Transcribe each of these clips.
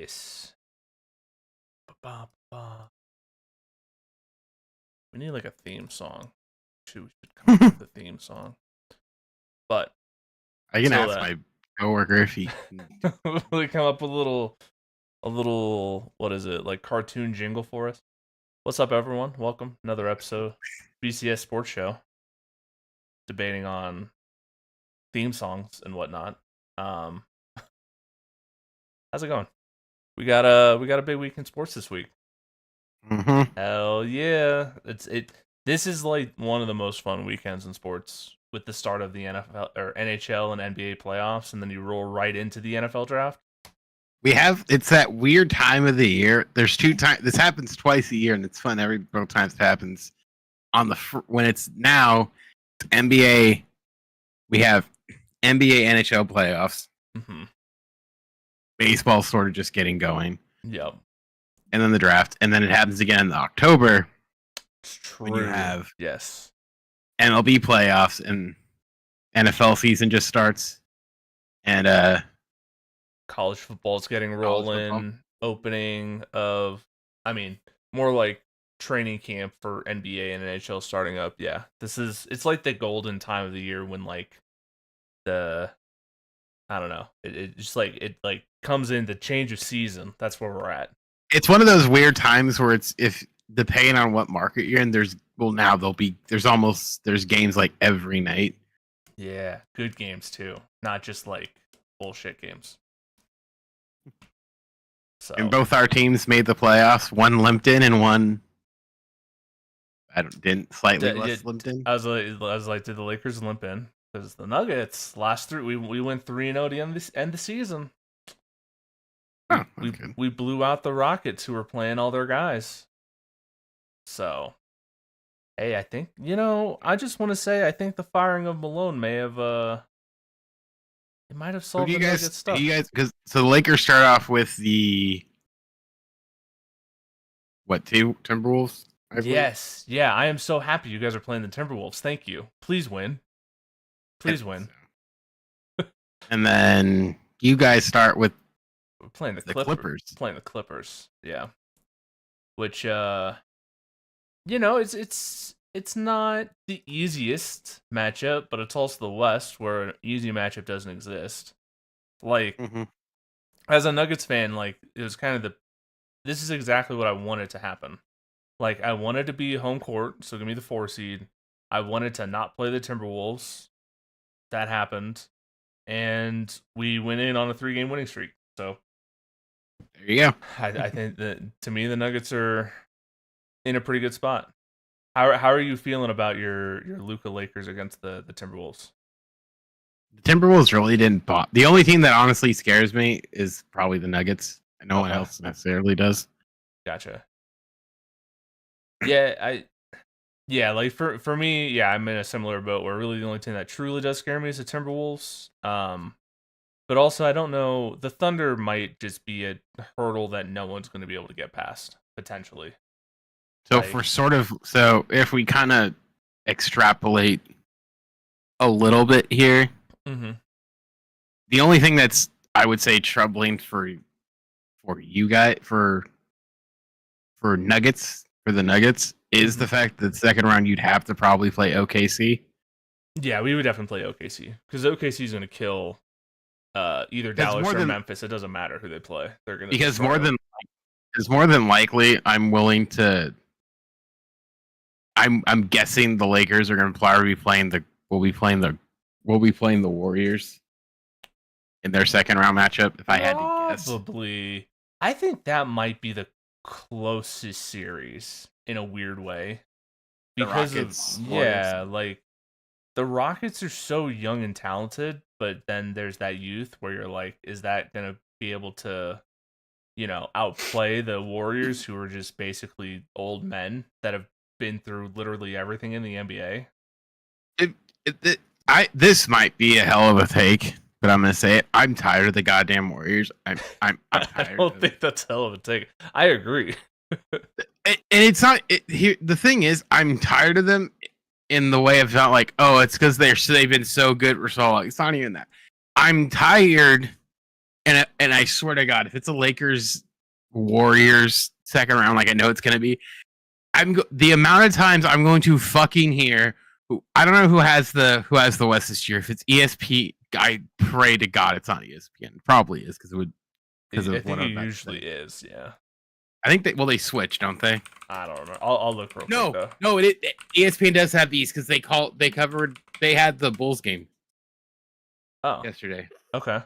Yes. Ba-ba-ba. We need like a theme song. We should come up with a theme song. But I can ask my coworker if he we come up with a little what is it, like cartoon jingle for us. What's up everyone? Welcome. Another episode BCS Sports Show. Debating on theme songs and whatnot. How's it going? We got a big week in sports this week. Mm-hmm. Hell yeah! This is like one of the most fun weekends in sports with the start of the NFL or NHL and NBA playoffs, and then you roll right into the NFL draft. It's that weird time of the year. There's two times. This happens twice a year, and it's fun every both times it happens. When it's now NBA, we have NBA NHL playoffs. Mm-hmm. Baseball sort of just getting going. Yep. And then the draft, and then it happens again in October. It's true. When you have yes MLB playoffs and NFL season just starts, and college football's getting rolling. Opening of, more like training camp for NBA and NHL starting up. Yeah, it's like the golden time of the year when like I don't know. It just like it like comes in the change of season. That's where we're at. It's one of those weird times where it's if depending on what market you're in, there's games like every night. Yeah, good games too, not just like bullshit games. So and both our teams made the playoffs. One limped in, and one didn't. Slightly less limped in. I was like, did the Lakers limp in? Because the Nuggets we went 3-0 to end the season. Oh, we blew out the Rockets, who were playing all their guys. So, hey, I think I just want to say I think the firing of Malone may have it might have solved the Nuggets stuff. So the Lakers start off with the two Timberwolves? Yes, yeah, I am so happy you guys are playing the Timberwolves. Thank you. Please win. Please win. And then you guys start with we're playing the Clippers. Playing the Clippers, yeah. Which it's not the easiest matchup, but it's also the West, where an easy matchup doesn't exist. Like, as a Nuggets fan, like it was kind of this is exactly what I wanted to happen. Like, I wanted to be home court, so give me the 4 seed. I wanted to not play the Timberwolves. That happened, and we went in on a 3-game winning streak. So there you go. I think that to me the Nuggets are in a pretty good spot. How are you feeling about your Luka Lakers against the Timberwolves? The Timberwolves really didn't pop. The only team that honestly scares me is probably the Nuggets. No one else necessarily does. Gotcha. Yeah, like for me, yeah, I'm in a similar boat where really the only team that truly does scare me is the Timberwolves. But also I don't know, the Thunder might just be a hurdle that no one's going to be able to get past potentially. So if we kind of extrapolate a little bit here, the only thing that's I would say troubling for you guys for the Nuggets is the fact that the second round you'd have to probably play OKC. Yeah, we would definitely play OKC because OKC is going to kill either Dallas or Memphis. It doesn't matter who they play; they're going to because more than likely, I'm willing to. I'm guessing the Lakers are going to probably be playing the Warriors in their second round matchup. If I had to guess, probably. I think that might be the closest series in a weird way because like the Rockets are so young and talented, but then there's that youth where you're like, is that going to be able to, outplay the Warriors, who are just basically old men that have been through literally everything in the NBA? This might be a hell of a take, but I'm gonna say it. I'm tired of the goddamn Warriors. I'm tired. I don't think that's a hell of a take. I agree. And it's not. The thing is, I'm tired of them in the way of not like, oh, it's because they've been so good for so long. It's not even that. I'm tired And I swear to God, if it's a Lakers Warriors second round, like I know it's gonna be, the amount of times I'm going to fucking hear. I don't know who has the West this year. If it's ESP, I pray to God it's not ESPN. It probably is because it would. I think it usually is. Yeah. I think they switch, don't they? I don't remember. I'll look real quick though. No, ESPN does have these because they had the Bulls game. Yesterday. Okay.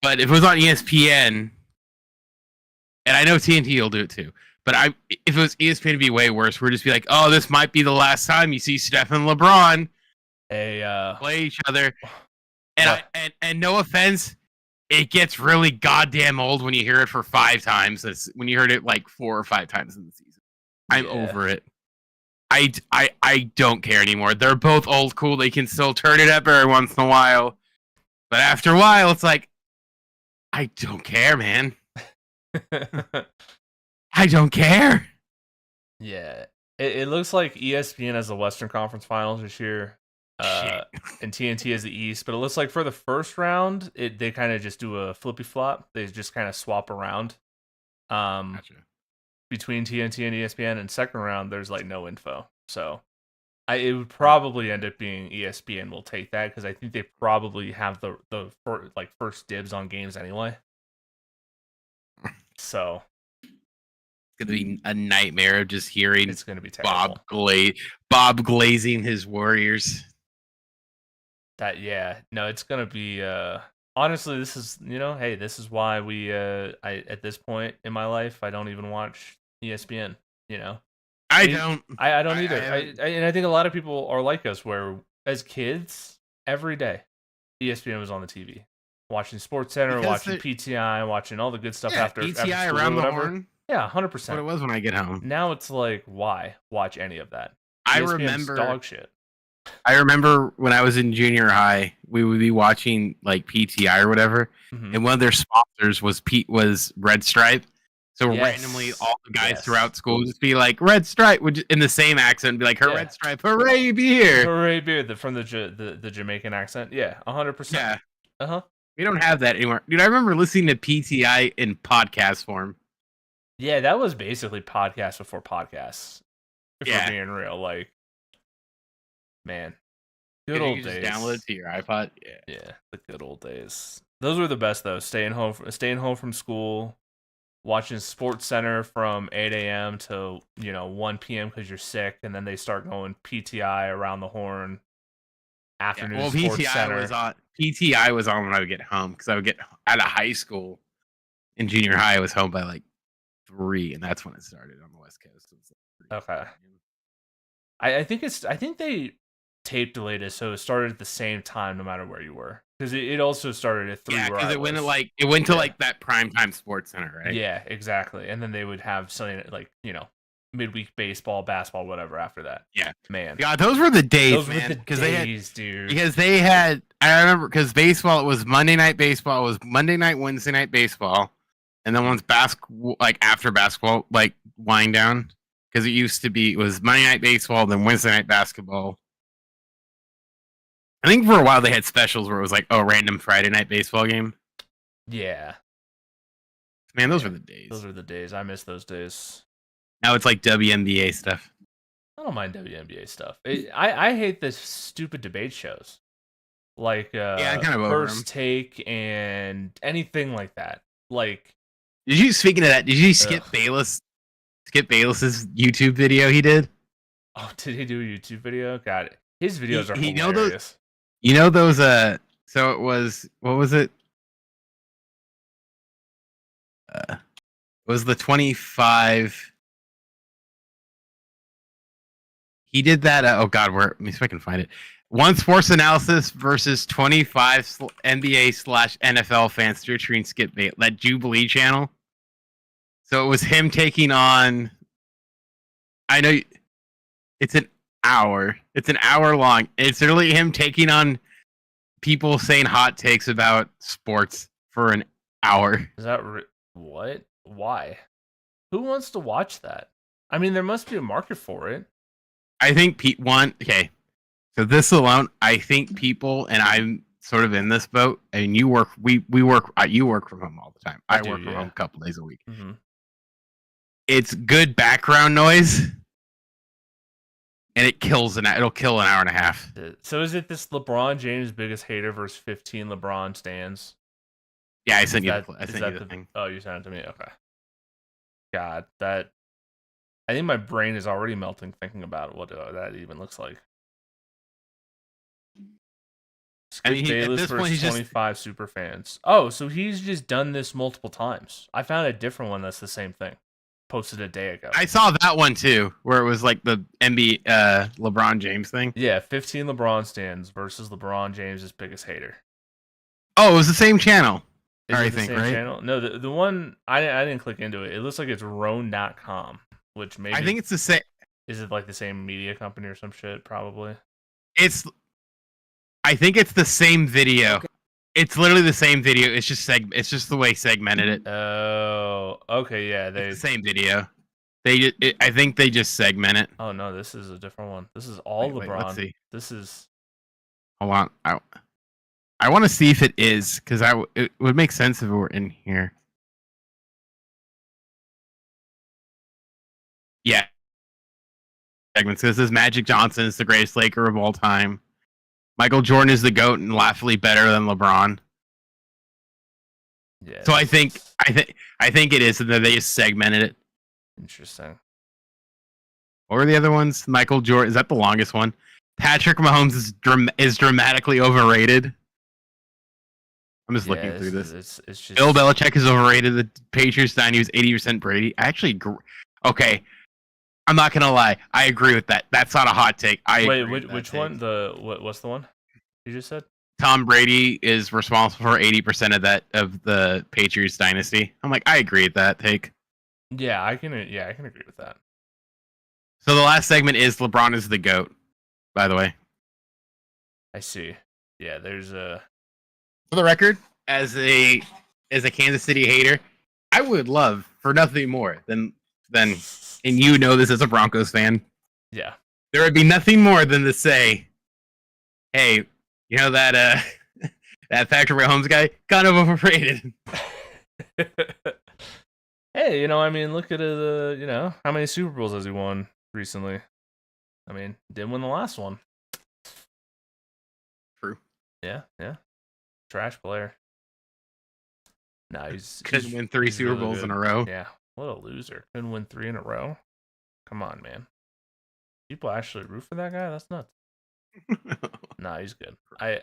But if it was on ESPN, and I know TNT will do it too, but if it was ESPN, it'd be way worse. We'd just be like, oh, this might be the last time you see Steph and LeBron play each other. And no offense, it gets really goddamn old when you hear it for 5 times. When you heard it like 4 or 5 times in the season. I'm over it. I don't care anymore. They're both old cool. They can still turn it up every once in a while. But after a while, it's like, I don't care, man. I don't care. Yeah. It looks like ESPN has the Western Conference Finals this year. And TNT has the East. But it looks like for the first round, they kind of just do a flippy flop. They just kind of swap around between TNT and ESPN. And second round, there's like no info. So it would probably end up being ESPN will take that because I think they probably have the first dibs on games anyway. So it's gonna be a nightmare of just hearing it's gonna be terrible. Bob glazing his Warriors. It's gonna be honestly, this is hey, this is why we at this point in my life I don't even watch ESPN. I don't either. And I think a lot of people are like us, where as kids, every day, ESPN was on the TV, watching SportsCenter, watching PTI, watching all the good stuff after PTI school around or whatever. The horn. Yeah, 100%. What it was when I get home. Now it's like, why watch any of that? I ESPN's remember dog shit. I remember when I was in junior high, we would be watching like PTI or whatever, and one of their sponsors was Red Stripe. So randomly, all the guys throughout school would just be like, Red Stripe, in the same accent, be like, Red Stripe, hooray beer. Hooray beer, from the Jamaican accent. Yeah, 100%. Yeah. Uh-huh. We don't have that anymore. Dude, I remember listening to PTI in podcast form. Yeah, that was basically podcast before podcasts. If we're being real. Like, man. Good old days. Just download it to your iPod? Yeah, the good old days. Those were the best, though. Staying home from school. Watching SportsCenter from 8 a.m. to 1 p.m. because you're sick, and then they start going PTI around the horn. Afternoon SportsCenter. PTI was on when I would get home because I would get out of high school. In junior high, I was home by like 3, and that's when it started on the West Coast. Okay. I think they tape delayed it, so it started at the same time no matter where you were. Because it also started at 3. Yeah, because it went to like that primetime SportsCenter, right? Yeah, exactly. And then they would have something like midweek baseball, basketball, whatever after that. Yeah, man. God, those were the days, those man. Because they had, dude. Because they had, I remember, because baseball, it was Monday night baseball, it was Monday night, Wednesday night baseball, and then once after basketball, like wind down, because it was Monday night baseball, then Wednesday night basketball. I think for a while they had specials where it was like, random Friday night baseball game. Yeah. Man, those were the days. Those were the days. I miss those days. Now it's like WNBA stuff. I don't mind WNBA stuff. I hate the stupid debate shows. Like kind of First Take and anything like that. Like, speaking of that, did you skip Bayless's YouTube video he did? Oh, did he do a YouTube video? Got it. His videos are hilarious. Those so it was, what was it? It was the 25. He did that. Let me see if I can find it. One Sports Analysis versus 25 NBA/NFL fans featuring Skip Bayless, that Jubilee channel. So it was him taking on. I know it's an hour. It's an hour long. It's literally him taking on people saying hot takes about sports for an hour. Is that what? Why? Who wants to watch that? I mean, there must be a market for it. I think okay. So this alone, I think people, and I'm sort of in this boat. I mean, you work you work from home all the time. I work from home a couple days a week. Mm-hmm. It's good background noise, and it'll kill an hour and a half. So is it this LeBron James biggest hater versus 15 LeBron stands? Yeah, I sent you the thing. Oh, you sent it to me? Okay. God, I think my brain is already melting thinking about what that even looks like. I mean, Bayless at this point, he's 25 super fans. Oh, so he's just done this multiple times. I found a different one that's the same thing. Posted a day ago. I saw that one too, where it was like the LeBron James thing. Yeah, 15 LeBron stands versus LeBron James's biggest hater. Oh, it was the same channel. Is it the same channel? No, the one I didn't click into it. It looks like it's Roan.com, which maybe I think it's the same. Is it like the same media company or some shit? Probably. I think it's the same video. Okay. It's literally the same video. It's just the way segmented it. Oh, okay, yeah. It's the same video. I think they just segment it. Oh no, this is a different one. This is all LeBron. Wait, let's see. This is. Hold on. I want to see if it is, because it would make sense if it were in here. Yeah. Segments. This is Magic Johnson is the greatest Laker of all time. Michael Jordan is the GOAT and laughably better than LeBron. Yeah. So I think it is, and then they just segmented it. Interesting. What were the other ones? Michael Jordan, is that the longest one? Patrick Mahomes is dramatically overrated. I'm just looking through this. It's just... Bill Belichick is overrated. The Patriots he was 80% Brady. Okay. I'm not gonna lie. I agree with that. That's not a hot take. Wait, which one? What's the one you just said? Tom Brady is responsible for 80% of the Patriots dynasty. I'm like, I agree with that take. Yeah, I can agree with that. So the last segment is LeBron is the GOAT, by the way. I see. Yeah, there's a... For the record, as a Kansas City hater, I would love for nothing more than and you know this as a Broncos fan. Yeah. There would be nothing more than to say, hey, you know that that Patrick Mahomes guy, kind of overrated. Hey, I mean, look at how many Super Bowls has he won recently? I mean, didn't win the last one. True. Yeah. Trash player. No, couldn't win 3 Super Bowls in a row. Yeah. What a loser. Couldn't win 3 in a row. Come on, man. People actually root for that guy? That's nuts. Nah, he's good. I'm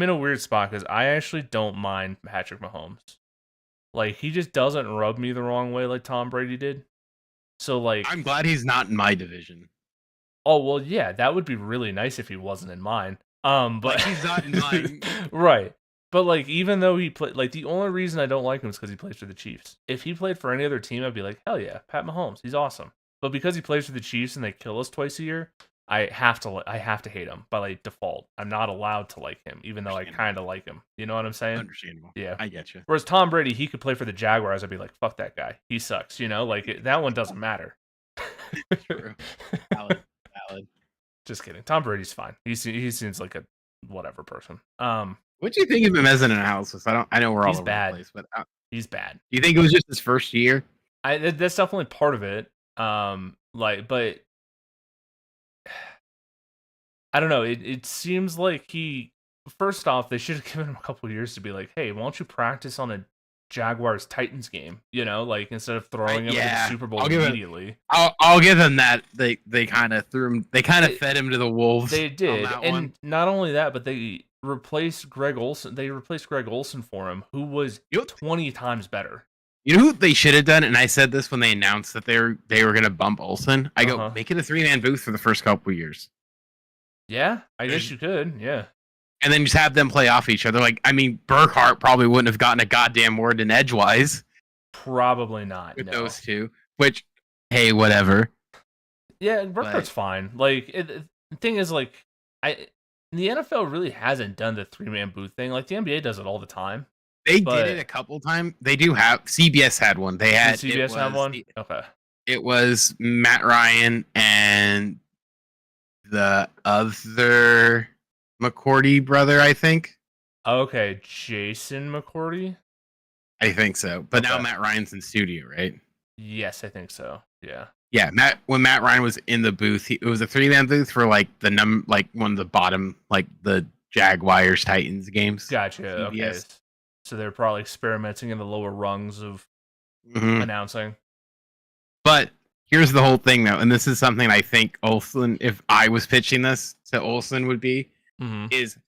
in a weird spot because I actually don't mind Patrick Mahomes. Like, he just doesn't rub me the wrong way like Tom Brady did. So, like... I'm glad he's not in my division. Oh, well, yeah, that would be really nice if he wasn't in mine. But... Like, he's not in mine. Right. But, like, even though he played... Like, the only reason I don't like him is because he plays for the Chiefs. If he played for any other team, I'd be like, hell yeah, Pat Mahomes, he's awesome. But because he plays for the Chiefs and they kill us twice a year, I have to hate him by, like, default. I'm not allowed to like him, even though I kind of like him. You know what I'm saying? Understandable. Yeah. I get you. Whereas Tom Brady, he could play for the Jaguars. I'd be like, fuck that guy. He sucks, Like, that one doesn't matter. True. Valid. Just kidding. Tom Brady's fine. He seems like a whatever person. What do you think of him as an analysis? I know we're all over the place, but he's bad. Do you think it was just his first year? That's definitely part of it. But I don't know. It seems like first off, they should have given him a couple of years to be like, hey, why don't you practice on a Jaguars Titans game? Like, instead of throwing him to the Super Bowl immediately. I'll give them that. They kind of threw him. They kind of fed him to the wolves. They did, and not only that, but they replaced Greg Olsen. They replaced Greg Olsen for him, who was 20 times better. You know who they should have done? And I said this when they announced that they were going to bump Olsen. I go, make it a 3-man booth for the first couple of years. Yeah, I guess you could. Yeah. And then just have them play off each other. Like, I mean, Burkhart probably wouldn't have gotten a goddamn word in edgewise. Probably not. With those two. Which, hey, whatever. Yeah, Burkhart's fine. Like, the thing is, like, the NFL really hasn't done the 3-man booth thing. Like, the NBA does it all the time. They did it a couple times. They do have... CBS had one. Did CBS have one? Okay. It was Matt Ryan and the other... McCourty brother, I think. Okay, Jason McCourty? I think so. But now Matt Ryan's in studio, right? Yes, I think so. Yeah. Yeah, when Matt Ryan was in the booth, it was a 3-man booth for like one of the bottom, like the Jaguars Titans games. Gotcha. CBS. Okay. So they're probably experimenting in the lower rungs of announcing. But here's the whole thing, though, and this is something I think Olsen, if I was pitching this to Olsen, would be is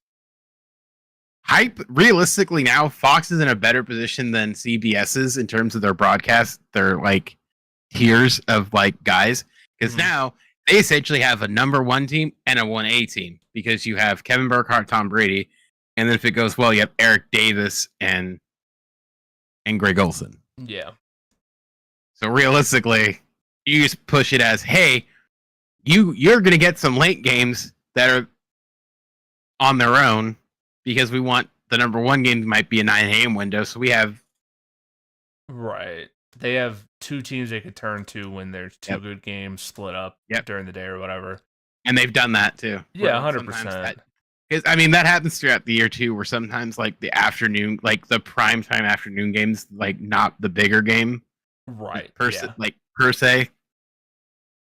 hype. Realistically, now Fox is in a better position than CBS is in terms of their broadcast. They're like tiers of like guys, because now they essentially have a number 1 team and a 1A team, because you have Kevin Burkhardt, Tom Brady, and then if it goes well, you have Eric Davis and Greg Olsen. Yeah. So realistically, you just push it as, hey, you're going to get some late games that are on their own, because we want the number 1 game might be a 9 a.m. window, so we have... Right. They have 2 teams they could turn to when there's 2 good games split up during the day or whatever. And they've done that, too. Yeah, 100%. Because, I mean, that happens throughout the year, too, where sometimes, like, the afternoon, like, the primetime afternoon games, like, not the bigger game. Right. Per se.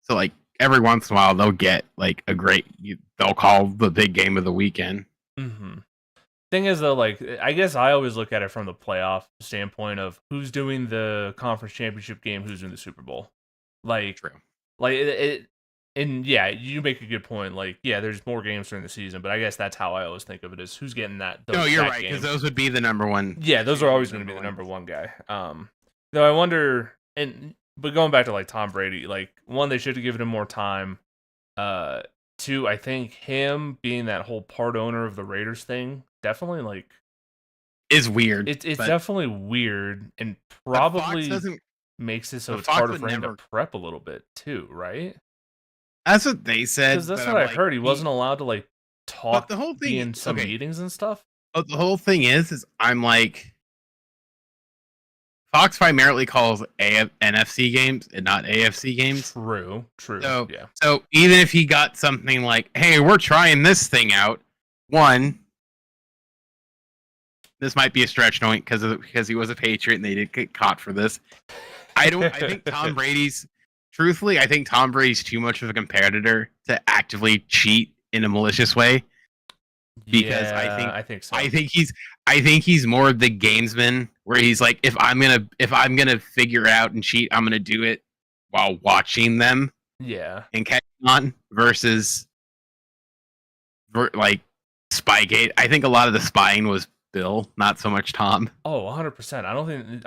So, like, every once in a while, they'll get, like, they'll call the big game of the weekend. Thing is, though, like, I guess I always look at it from the playoff standpoint of who's doing the conference championship game, who's doing the Super Bowl. Like, true. Like, and yeah, you make a good point. Like, yeah, there's more games during the season, but I guess that's how I always think of it, is who's getting that. No, you're right, because those would be the number 1. Yeah, those are always going to be the number 1 guy. Though I wonder, but going back to like Tom Brady, like, 1, they should have given him more time. 2, I think him being that whole part owner of the Raiders thing definitely like is weird. It's definitely weird, and probably makes it so it's harder for him to prep a little bit too, right? That's what they said. Because that's what I heard. He wasn't allowed to like talk the whole thing in some meetings and stuff. But the whole thing is I'm like, Fox primarily calls NFC games and not AFC games. True. So, yeah. So even if he got something like, hey, we're trying this thing out, 1, this might be a stretch point because he was a Patriot and they did get caught for this. I think Tom Brady's too much of a competitor to actively cheat in a malicious way. Because I think so. I think he's more the gamesman, where he's like, if I'm gonna figure it out and cheat, I'm gonna do it while watching them. Yeah. And catching on, versus like Spygate. I think a lot of the spying was Bill, not so much Tom. Oh, 100%. I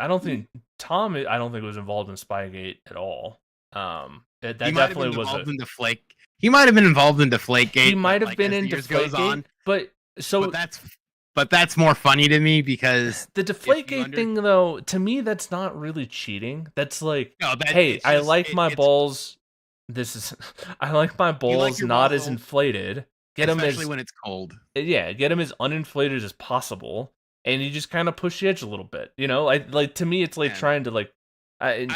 don't think Tom was involved in Spygate at all. That definitely was He might have been involved in Deflategate. He might have been in Deflategate, but that's more funny to me, because the Deflategate thing, though, to me, that's not really cheating. That's like, hey, I like my balls. I like my balls not as inflated. Especially when it's cold. Yeah, get them as uninflated as possible, and you just kind of push the edge a little bit. You know, like to me, it's like trying to like. And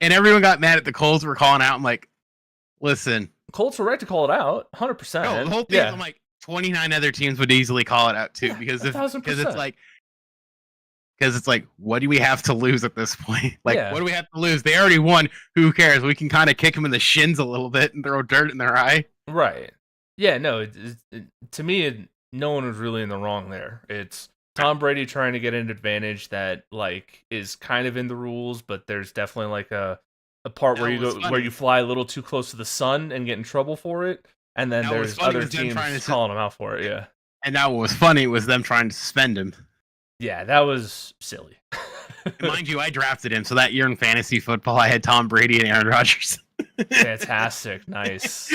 everyone got mad at the Colts were calling out. I'm like, listen, Colts were right to call it out, 100%. No, the whole thing. I'm like, 29 other teams would easily call it out too, because it's like, what do we have to lose at this point? Like, what do we have to lose? They already won. Who cares? We can kind of kick them in the shins a little bit and throw dirt in their eye. Right. Yeah, no, to me, no one was really in the wrong there. It's Tom Brady trying to get an advantage that like is kind of in the rules, but there's definitely like a part where you fly a little too close to the sun and get in trouble for it, and then there's other teams calling him out for it. Yeah. And now what was funny was them trying to suspend him. Yeah, that was silly. Mind you, I drafted him, so that year in fantasy football, I had Tom Brady and Aaron Rodgers. Fantastic. Nice.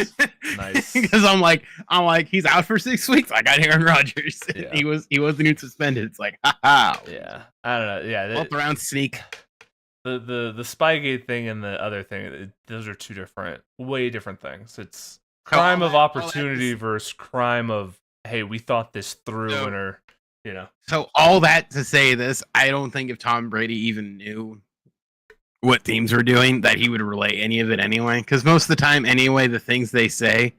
Because I'm like, he's out for 6 weeks. I got Aaron Rodgers. Yeah. He wasn't even suspended. It's like, ha. Yeah. I don't know. Yeah. Both around sneak. The Spygate thing and the other thing, those are two way different things. It's crime of opportunity versus crime of, hey, we thought this through and are, you know. So all that to say this, I don't think if Tom Brady even knew what teams were doing, that he would relay any of it anyway. Because most of the time, anyway, the things they say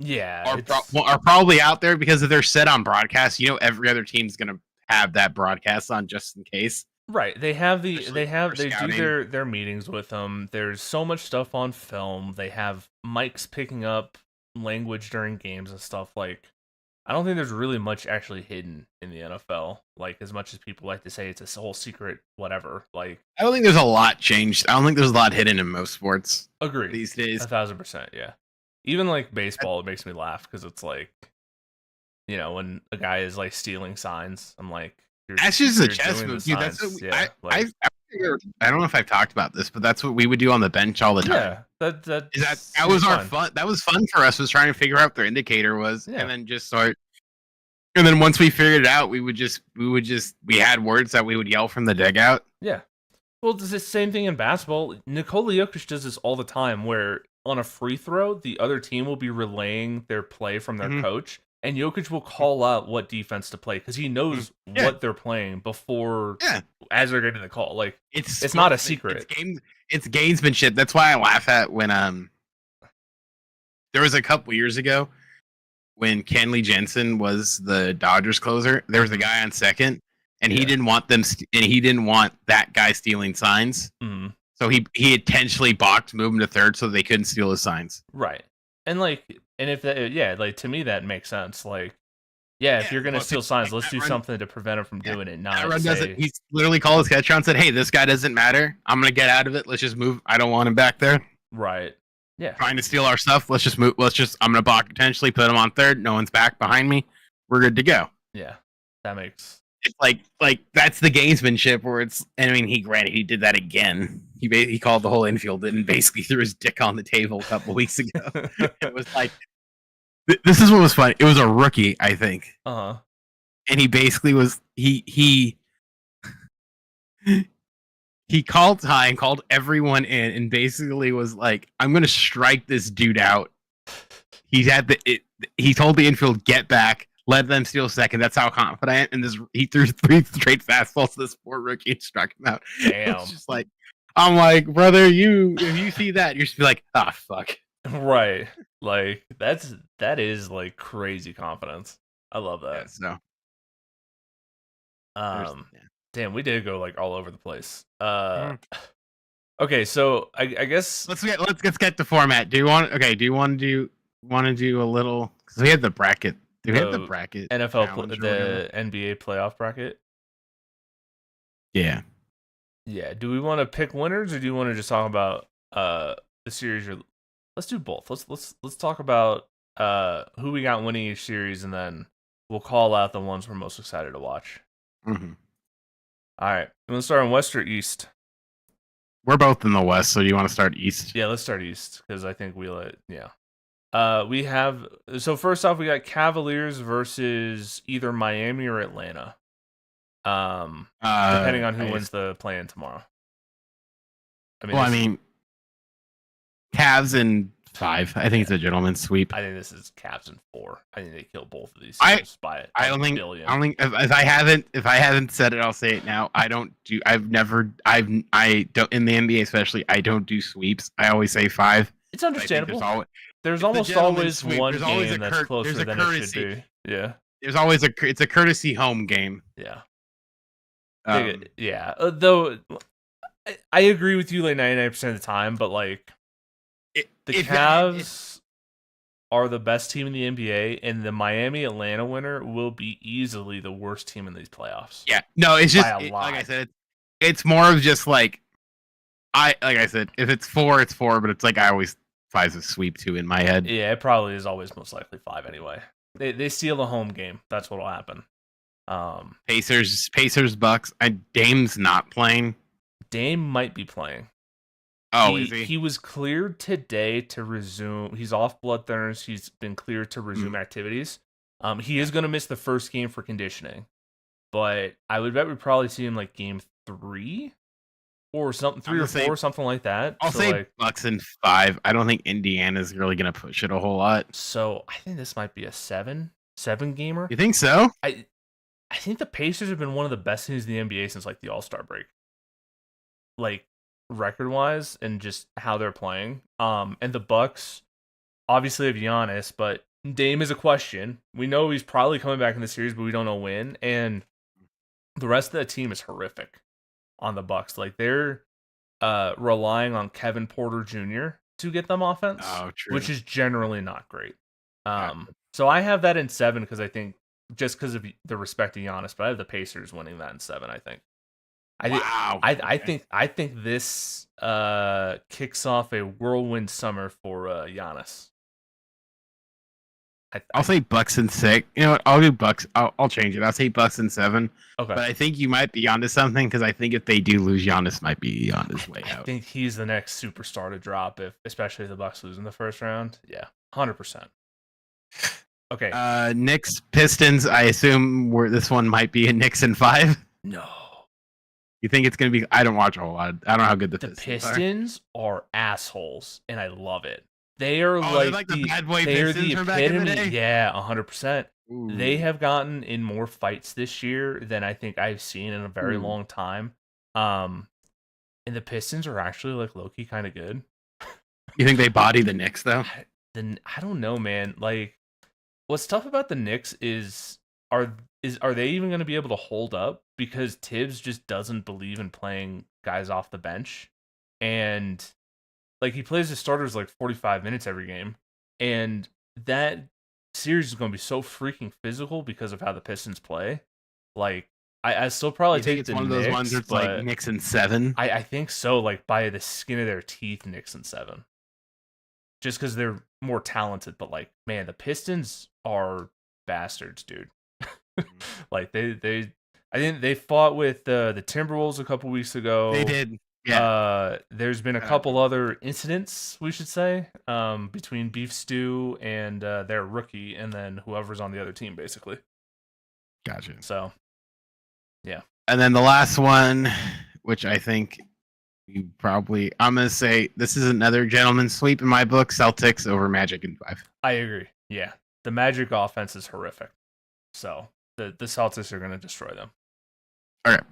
Yeah, are probably out there because if they're set on broadcast, every other team's gonna have that broadcast on just in case. Right. They do their meetings with them. There's so much stuff on film. They have mics picking up language during games and stuff. Like, I don't think there's really much actually hidden in the NFL. Like, as much as people like to say it's a whole secret, whatever. Like, I don't think there's a lot changed. I don't think there's a lot hidden in most sports. Agreed. These days, 1,000%. Yeah. Even like baseball, it makes me laugh because it's like, when a guy is like stealing signs, I'm like, that's just a chess move, dude. That's what I don't know if I've talked about this, but that's what we would do on the bench all the time. Yeah, that was our fun. That was fun for us, was trying to figure out what their indicator was, and then just start. And then once we figured it out, we had words that we would yell from the dugout. Yeah. Well, it's the same thing in basketball. Nikola Jokic does this all the time, where on a free throw, the other team will be relaying their play from their coach, and Jokic will call out what defense to play because he knows what they're playing before, as they're getting the call. Like, it's not a secret. It's gamesmanship. That's why I laugh at when there was a couple years ago when Kenley Jensen was the Dodgers closer. There was a guy on second, and he didn't want that guy stealing signs. Mm-hmm. So he intentionally balked, moved him to third so they couldn't steal his signs. Right. And if that, to me that makes sense. Like, if you're gonna steal signs, let's do something to prevent him from doing it. Not say, he literally called his catcher and said, "Hey, this guy doesn't matter. I'm gonna get out of it. Let's just move. I don't want him back there." Right. Yeah. Trying to steal our stuff. Let's just move. I'm gonna balk potentially, put him on third. No one's back behind me. We're good to go. Yeah. That makes. It's like that's the gamesmanship where it's. And I mean, he did that again. He called the whole infield and basically threw his dick on the table a couple weeks ago. It was like, this is what was funny. It was a rookie, I think. And he basically was he called high and called everyone in, and basically was like, "I'm gonna strike this dude out." He told the infield, "Get back." Let them steal second. That's how confident. And he threw 3 straight fastballs to this poor rookie and struck him out. Damn. It's just like, I'm like, brother, if you see that, you're just be like, ah, fuck. Right. Like, that is like crazy confidence. I love that. Damn, we did go like all over the place. Okay, so I guess let's get the format. Do you want to do a little, because we had the bracket. Do we have the bracket? The NBA playoff bracket? Yeah. Yeah. Do we want to pick winners, or do you want to just talk about the series? Let's do both. Let's talk about who we got winning each series, and then we'll call out the ones we're most excited to watch. Mm-hmm. All right. You want to start in West or East? We're both in the West, so do you want to start East? Yeah, let's start East, because I think we have. So first off, we got Cavaliers versus either Miami or Atlanta. Depending on who wins the play-in tomorrow. I mean, Cavs in 5. I think it's a gentleman's sweep. I think this is Cavs in 4. I think they kill both of these teams by it. I don't think if I haven't said it, I'll say it now. I don't in the NBA especially, I don't do sweeps. I always say 5. It's understandable. There's almost always one game that's closer than it should be. Yeah. There's always it's a courtesy home game. Yeah. Though I agree with you like 99% of the time, but like the Cavs are the best team in the NBA, and the Miami Atlanta winner will be easily the worst team in these playoffs. Yeah. No, it's just like I said, it's more of just like like I said, if it's 4, it's 4, but it's like I always 5's a sweep too in my head. Yeah, it probably is always most likely 5 anyway. They steal a home game. That's what'll happen. Pacers, Bucks. Dame's not playing. Dame might be playing. Oh, is he? He was cleared today to resume. He's off blood thinners. He's been cleared to resume activities. He is going to miss the first game for conditioning, but I would bet we'd probably see him like game 3 or something, 3 or 4, something like that. I'll say Bucks in 5. I don't think Indiana's really going to push it a whole lot. So I think this might be a 7 gamer. You think so? I think the Pacers have been one of the best teams in the NBA since like the All-Star break. Like record-wise and just how they're playing. And the Bucks obviously have Giannis, but Dame is a question. We know he's probably coming back in the series, but we don't know when. And the rest of the team is horrific on the Bucks. Like they're relying on Kevin Porter Jr. to get them offense, which is generally not great. So I have that in 7 because I think just because of the respect to Giannis, but I have the Pacers winning that in 7. I think. I think this kicks off a whirlwind summer for Giannis. I'll say Bucks in 6. You know what? I'll do Bucks. I'll change it. I'll say Bucks in 7. Okay. But I think you might be onto something because I think if they do lose, Giannis might be on his way out. I think he's the next superstar to drop, especially if the Bucks lose in the first round. Yeah, 100%. Okay. Knicks Pistons. I assume this one might be a Knicks in 5. No. You think it's going to be? I don't watch a whole lot. I don't know how good the Pistons are assholes, and I love it. They are like the bad boy Pistons from back in the day? Yeah, 100%. They have gotten in more fights this year than I think I've seen in a very long time. And the Pistons are actually like low-key kind of good. You think they body the Knicks though? I don't know, man. Like, what's tough about the Knicks is are they even going to be able to hold up? Because Tibbs just doesn't believe in playing guys off the bench, and like he plays his starters like 45 minutes every game, and that series is going to be so freaking physical because of how the Pistons play. Like, I still probably take it's the one Knicks, of those ones that's like Knicks in 7. I think so, like by the skin of their teeth, Knicks in 7. Just because they're more talented, but like, man, the Pistons are bastards, dude. Like I think they fought with the Timberwolves a couple weeks ago. They did. Yeah. There's been a couple other incidents, we should say, between Beef Stew and their rookie, and then whoever's on the other team, basically. Gotcha. So, yeah. And then the last one, which I think I'm going to say this is another gentleman's sweep in my book, Celtics over Magic in 5. I agree. Yeah. The Magic offense is horrific. So, the Celtics are going to destroy them. All right.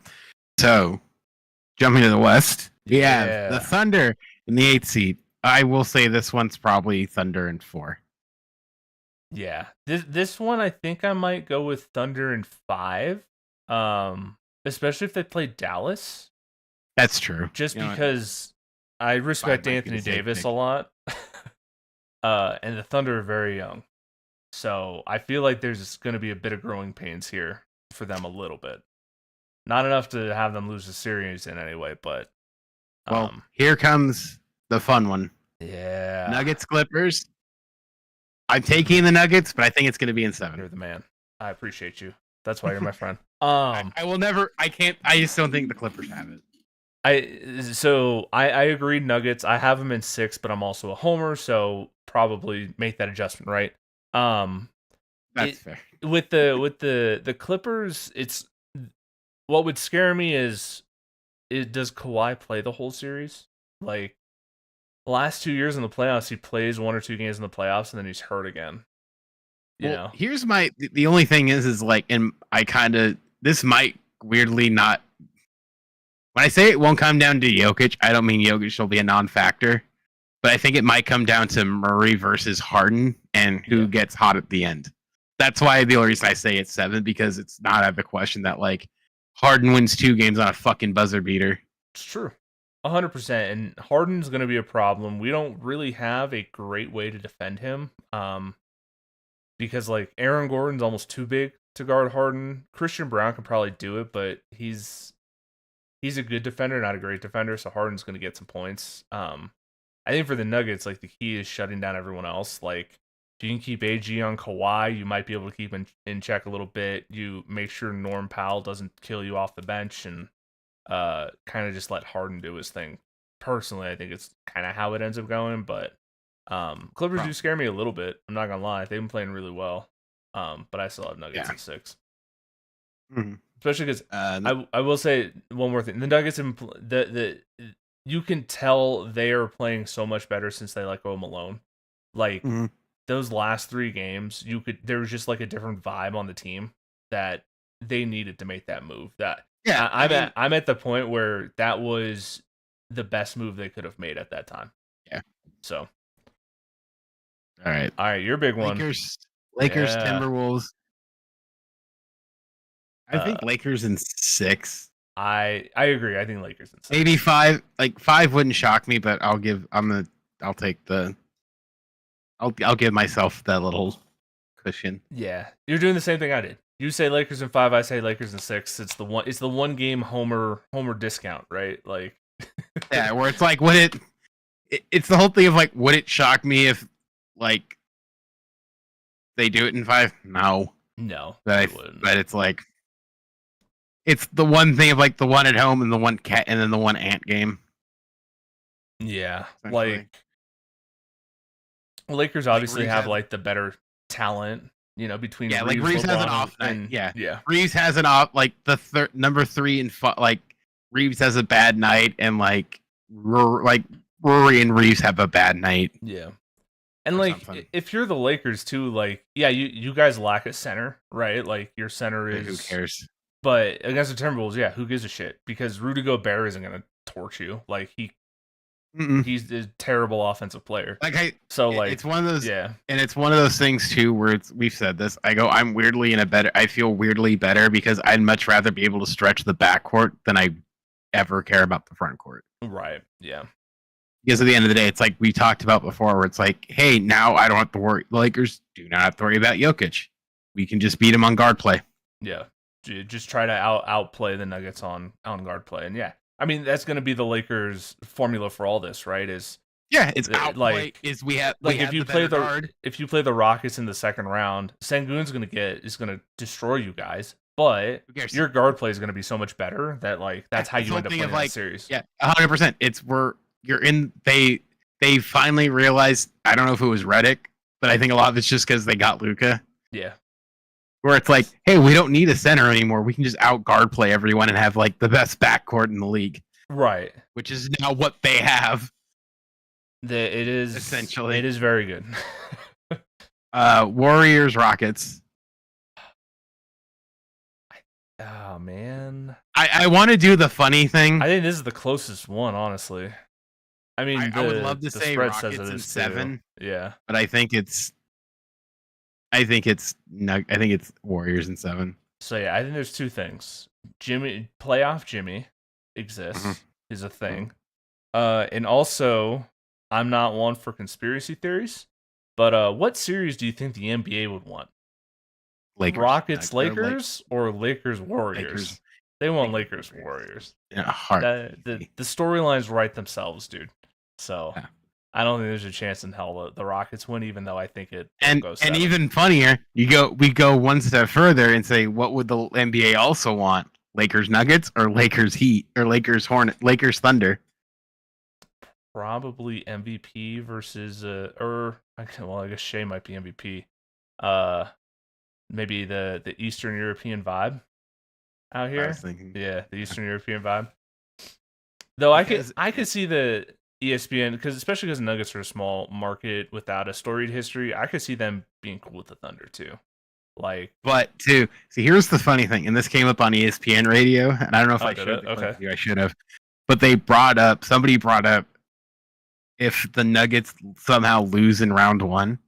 So, jumping to the West, we have the Thunder in the 8th seed. I will say this one's probably Thunder in 4. Yeah. This one, I think I might go with Thunder in 5. Especially if they play Dallas. That's true. Just because I respect Anthony Davis a lot. And the Thunder are very young. So I feel like there's going to be a bit of growing pains here for them a little bit. Not enough to have them lose the series in any way, but... well, here comes the fun one. Yeah. Nuggets Clippers. I'm taking the Nuggets, but I think it's going to be in 7. You're the man. I appreciate you. That's why you're my friend. I just don't think the Clippers have it. I agree, Nuggets. I have them in 6, but I'm also a homer, so probably make that adjustment, right? That's fair. With the Clippers, it's what would scare me is does Kawhi play the whole series? Like the last 2 years in the playoffs, he plays 1 or 2 games in the playoffs, and then he's hurt again. You know? Here's the only thing is like, and this might weirdly not. When I say it won't come down to Jokic, I don't mean Jokic will be a non-factor, but I think it might come down to Murray versus Harden and who gets hot at the end. That's why the only reason I say it's 7, because it's not out of the question that like Harden wins 2 games on a fucking buzzer beater. It's true. 100%. And Harden's going to be a problem. We don't really have a great way to defend him. Because like Aaron Gordon's almost too big to guard Harden. Christian Brown can probably do it, but he's a good defender, not a great defender, so Harden's going to get some points. I think for the Nuggets, like the key is shutting down everyone else. Like if you can keep AG on Kawhi, you might be able to keep in check a little bit. You make sure Norm Powell doesn't kill you off the bench, and kind of just let Harden do his thing. Personally, I think it's kind of how it ends up going, but Clippers do scare me a little bit. I'm not gonna lie, they've been playing really well, but I still have Nuggets in 6. Mm-hmm. Especially because I will say one more thing: the Nuggets, you can tell they are playing so much better since they let go of Malone. Like those last 3 games, there was just like a different vibe on the team that they needed to make that move. I'm at the point where that was the best move they could have made at that time. Yeah. So. All right, your big one. Lakers, Timberwolves. I think Lakers in 6. I agree. I think Lakers in 6. Maybe 5. Like 5 wouldn't shock me, but I'll give myself that little cushion. Yeah, you're doing the same thing I did. You say Lakers in 5, I say Lakers in 6. It's the one game homer discount, right? Like, yeah, where it's like, it's the whole thing of like, would it shock me if like they do it in 5? No, but it's like, it's the one thing of like the one at home and the one cat and then the one ant game. Yeah, like Lakers obviously have like the better talent, between Reeves, like Reeves LeBron has an off night. Yeah. Reeves has an off, like the number 3 and like Reeves has a bad night, and like Rory and Reeves have a bad night. Yeah. And like if you're the Lakers too, like you guys lack a center, right? Like your center is, who cares? But against the Timberwolves, who gives a shit? Because Rudy Gobert isn't gonna torch you. Like he's a terrible offensive player. It's one of those, and it's one of those things too where we've said this. I feel weirdly better because I'd much rather be able to stretch the backcourt than I ever care about the front court. Right. Yeah. Because at the end of the day, it's like we talked about before, where it's like, hey, now I don't have to worry. The Lakers do not have to worry about Jokic. We can just beat him on guard play. Yeah. Just try to outplay the Nuggets on guard play, and I mean, that's going to be the Lakers' formula for all this, right? It's outplay. If you play the Rockets in the second round, Sengun's going to destroy you guys, but your guard play is going to be so much better that that's how you end up winning the series. Yeah, 100%. It's where you're in. They finally realized. I don't know if it was Redick, but I think a lot of it's just because they got Luka. Yeah. Where it's like, hey, we don't need a center anymore. We can just out guard play everyone and have like the best backcourt in the league. Right. Which is now what they have. It is essentially. It is very good. Warriors, Rockets. Oh man. I want to do the funny thing. I think this is the closest one, honestly. I mean, I would love to say Rockets in 7. Too. Yeah. But I think it's Warriors in 7. So I think there's 2 things. Playoff Jimmy exists is a thing. And also, I'm not one for conspiracy theories, but what series do you think the NBA would want? Lakers. Rockets Lakers or Lakers Warriors? They want Lakers Warriors. Yeah, hard. The storylines write themselves, dude. So I don't think there's a chance in hell the Rockets win, even though I think it goes 7. And even funnier, we go one step further and say, what would the NBA also want? Lakers Nuggets or Lakers Heat or Lakers Thunder? Probably MVP versus I guess Shea might be MVP. Maybe the Eastern European vibe out here. The Eastern European vibe. Though I could see the ESPN, especially because Nuggets are a small market without a storied history, I could see them being cool with the Thunder too. See, here's the funny thing, and this came up on ESPN radio, and I don't know if I should. Okay, I should have, but somebody brought up if the Nuggets somehow lose in round 1,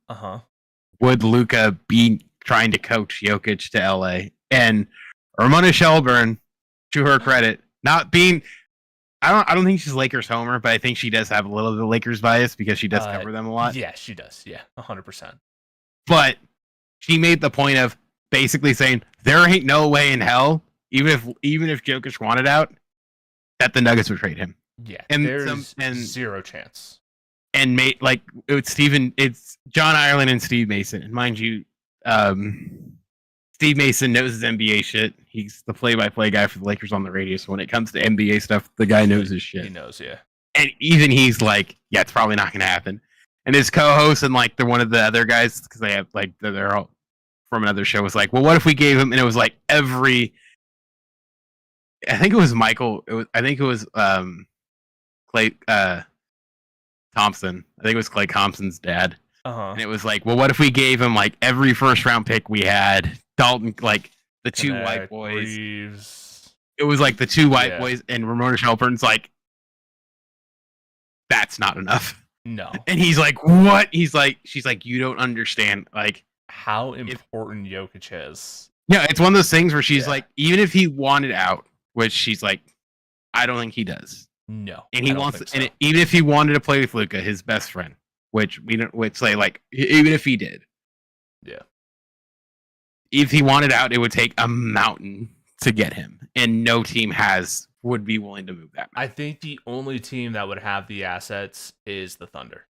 would Luka be trying to coach Jokic to LA? And Ramona Shelburne, to her credit, not being. I don't think she's Lakers homer, but I think she does have a little bit of Lakers bias because she does cover them a lot. Yeah, she does. Yeah, 100%. But she made the point of basically saying there ain't no way in hell, even if Jokic wanted out, that the Nuggets would trade him. Yeah, and there's zero chance. And it's John Ireland and Steve Mason, and mind you, Steve Mason knows his NBA shit. He's the play-by-play guy for the Lakers on the radio, so when it comes to NBA stuff, the guy knows his shit. He knows, yeah. And even he's like, yeah, it's probably not going to happen. And his co-host and they're one of the other guys, because they have they're all from another show, was like, well, what if we gave him? And it was like I think it was Michael. I think it was Clay Thompson. I think it was Clay Thompson's dad. And it was like, well, what if we gave him like every first round pick we had? Dalton, like the two white boys. Reeves. It was like the 2 white boys, and Ramona Shelburne's like, that's not enough. No. And he's like, what? She's like, you don't understand. Like, how important Jokic is. Yeah, it's one of those things where she's like, even if he wanted out, which she's like, I don't think he does. No, and he wants, so. And even if he wanted to play with Luka, his best friend, which we don't, would say like, even if he did, yeah, if he wanted out, it would take a mountain to get him, and no team would be willing to move that mountain. I think the only team that would have the assets is the Thunder.